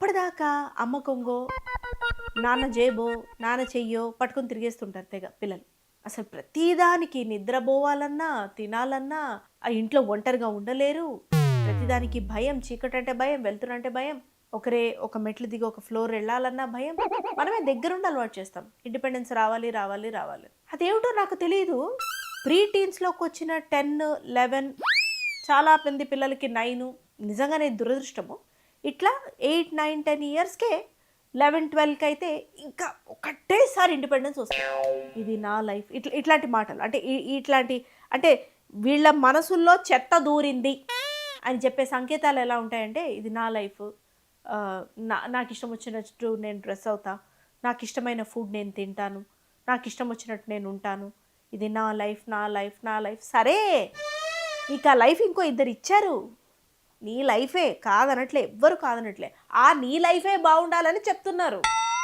అప్పటిదాకా అమ్మ కొంగో, నాన్న జేబో, నాన్న చెయ్యో పట్టుకొని తిరిగేస్తుంటారు తెగ పిల్లలు. అసలు ప్రతిదానికి నిద్రపోవాలన్నా, తినాలన్నా, ఆ ఇంట్లో ఒంటరిగా ఉండలేరు. ప్రతిదానికి భయం. చీకటంటే భయం, వెలుతురంటే భయం. ఒక మెట్లు దిగి ఒక ఫ్లోర్ ఎళ్ళాలన్నా భయం. మనమే దగ్గరుండి అలవాటు చేస్తాం. ఇండిపెండెన్స్ రావాలి, రావాలి, రావాలి. అదేమిటో నాకు తెలీదు. ప్రీ టీన్స్‌లోకొచ్చిన 10, 11 చాలా మంది పిల్లలకి 9 నిజంగానే దురదృష్టము. ఇట్లా 8, 9, 10 ఇయర్స్‌కే 11, 12 అయితే ఇంకా ఒకటేసారి ఇండిపెండెన్స్ వస్తుంది. ఇది నా లైఫ్ ఇట్లాంటి మాటలు అంటే ఇట్లాంటి అంటే వీళ్ళ మనసుల్లో చెత్త దూరింది అని చెప్పే సంకేతాలు ఎలా ఉంటాయంటే ఇది నా లైఫ్, నాకు ఇష్టం వచ్చినట్టు నేను డ్రెస్ అవుతా, నాకు ఇష్టమైన ఫుడ్ నేను తింటాను, నాకు ఇష్టం వచ్చినట్టు నేను ఉంటాను, ఇది నా లైఫ్ నా లైఫ్ నా లైఫ్. సరే నీకు ఆ లైఫ్ ఇంకో ఇద్దరు ఇచ్చారు, నీ లైఫే కాదనట్లే, ఎవ్వరు కాదనట్లే, ఆ నీ లైఫే బాగుండాలని చెప్తున్నారు.